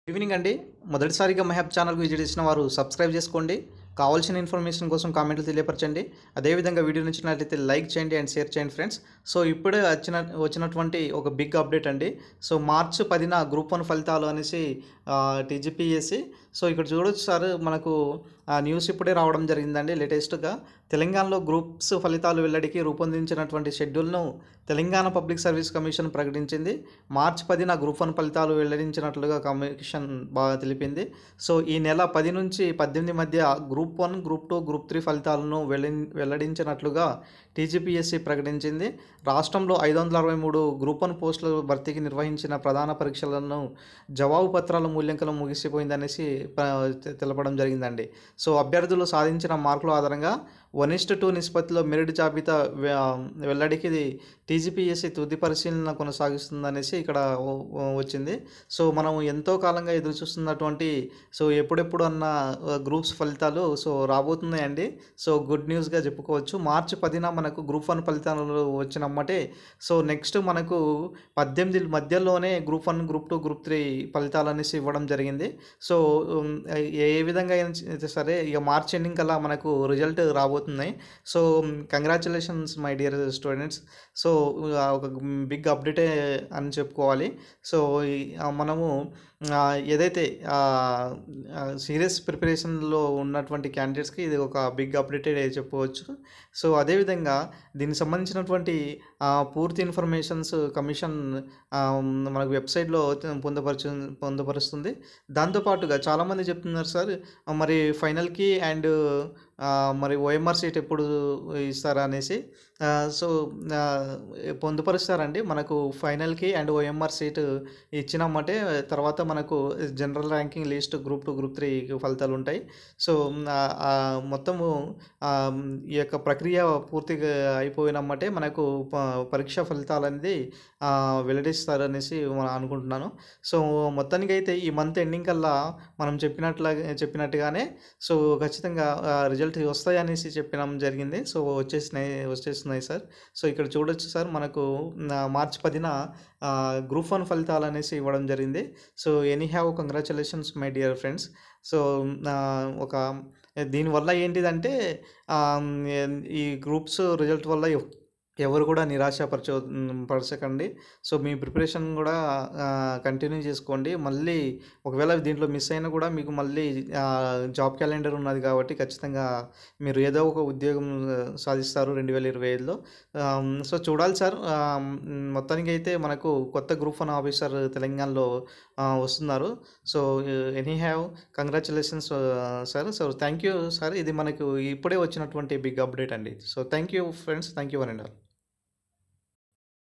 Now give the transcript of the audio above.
Evening అండి. మొదటిసారిగా మహబ్ ఛానల్‌కు విజిట్ చేసిన వారు సబ్స్క్రైబ్ చేసుకోండి. కావాల్సిన ఇన్ఫర్మేషన్ కోసం కామెంట్లు తెలియపరచండి. అదేవిధంగా వీడియో నచ్చినట్లయితే లైక్ చేయండి అండ్ షేర్ చేయండి ఫ్రెండ్స్. సో ఇప్పుడే వచ్చినటువంటి ఒక బిగ్ అప్డేట్ అండి. సో మార్చి 10న గ్రూప్ 1 ఫలితాలు అనేసి టీజీపీఎస్సీ. సో ఇక్కడ చూడొచ్చు సార్, మనకు న్యూస్ ఇప్పుడే రావడం జరిగిందండి లేటెస్ట్‌గా. తెలంగాణలో గ్రూప్స్ ఫలితాలు వెల్లడికి రూపొందించినటువంటి షెడ్యూల్‌ను తెలంగాణ పబ్లిక్ సర్వీస్ కమిషన్ ప్రకటించింది. మార్చి 10న గ్రూప్ 1 ఫలితాలు వెల్లడించినట్లుగా కమిషన్ తెలిపింది. సో ఈ నెల 10 నుంచి 18 మధ్య గ్రూప్ 1, గ్రూప్ 2, గ్రూప్ 3 ఫలితాలను వెల్లడించినట్లుగా టీజీపీఎస్సీ ప్రకటించింది. రాష్ట్రంలో 563 గ్రూప్ 1 పోస్టుల భర్తీకి నిర్వహించిన ప్రధాన పరీక్షలను జవాబు పత్రాల మూల్యాంకనం ముగిసిపోయిందనేసి తెలపడం జరిగిందండి. సో అభ్యర్థులు సాధించిన మార్కుల ఆధారంగా 1:2 నిష్పత్తిలో మెరిట్ జాబితా వెల్లడికి టీజీపీఎస్సీ తుది పరిశీలన కొనసాగిస్తుందనేసి ఇక్కడ వచ్చింది. సో మనం ఎంతో కాలంగా ఎదురు చూస్తున్నటువంటి ఎప్పుడెప్పుడు అన్న గ్రూప్స్ ఫలితాలు రాబోతున్నాయండి. సో గుడ్ న్యూస్గా చెప్పుకోవచ్చు. మార్చి 10న మనకు గ్రూప్ 1 ఫలితాలు వచ్చినమ్మటే నెక్స్ట్ మనకు 18 మధ్యలోనే గ్రూప్ 1, గ్రూప్ 2, గ్రూప్ 3 ఫలితాలు అనేసి ఇవ్వడం జరిగింది. సో ఏ విధంగా అయితే సరే ఇక మార్చ్ ఎండింగ్ కల్లా మనకు రిజల్ట్ రాబోతున్నాయి. So congratulations my dear students. So ఒక బిగ్ అప్డేటే అని చెప్పుకోవాలి. సో మనము ఏదైతే సీరియస్ ప్రిపరేషన్లో ఉన్నటువంటి క్యాండిడేట్స్కి ఇది ఒక బిగ్ అప్డేటెడ్ చెప్పుకోవచ్చు. సో అదేవిధంగా దీనికి సంబంధించినటువంటి పూర్తి ఇన్ఫర్మేషన్స్ కమిషన్ మనకు వెబ్సైట్లో పొందుపరుస్తుంది. దాంతోపాటుగా చాలామంది చెప్తున్నారు సార్, మరి ఫైనల్కి అండ్ మరి ఓఎంఆర్ సీట్ ఎప్పుడు ఇస్తారా అనేసి. సో పొందుపరుస్తారండి. మనకు ఫైనల్కి అండ్ ఓఎంఆర్ సీట్ ఇచ్చినామంటే తర్వాత మనకు general ranking list group 2, group 3 ఫలితాలు ఉంటాయి. సో మొత్తము ఈ యొక్క ప్రక్రియ పూర్తిగా అయిపోయినమ్మటే మనకు పరీక్ష ఫలితాలు అనేది వెల్లడిస్తారనేసి మనం అనుకుంటున్నాను. సో మొత్తానికైతే ఈ మంత్ ఎండింగ్ కల్లా మనం చెప్పినట్టుగానే ఖచ్చితంగా రిజల్ట్ వస్తాయి అనేసి చెప్పడం జరిగింది. సో వచ్చేస్తున్నాయి సార్. సో ఇక్కడ చూడొచ్చు సార్, మనకు మార్చి 10న గ్రూప్ 1 ఫలితాలు అనేసి ఇవ్వడం జరిగింది. So any have congratulations my dear friends. So ఒక దీనివల్ల ఏంటిదంటే ఈ గ్రూప్స్ రిజల్ట్ వల్ల ఎవరు కూడా పరచకండి. సో మీ ప్రిపరేషన్ కూడా కంటిన్యూ చేసుకోండి. మళ్ళీ ఒకవేళ దీంట్లో మిస్ అయినా కూడా మీకు మళ్ళీ జాబ్ క్యాలెండర్ ఉన్నది కాబట్టి ఖచ్చితంగా మీరు ఏదో ఒక ఉద్యోగం సాధిస్తారు 2025లో. సో చూడాలి సార్. మొత్తానికి అయితే మనకు కొత్త గ్రూప్ 1 ఆఫీసర్ తెలంగాణలో వస్తున్నారు. So any have congratulations sir. So thank you sir. ఇది మనకు ఇప్పుడే వచ్చినటువంటి బిగ్ అప్డేట్ అండి. So thank you friends. Thank you one and all.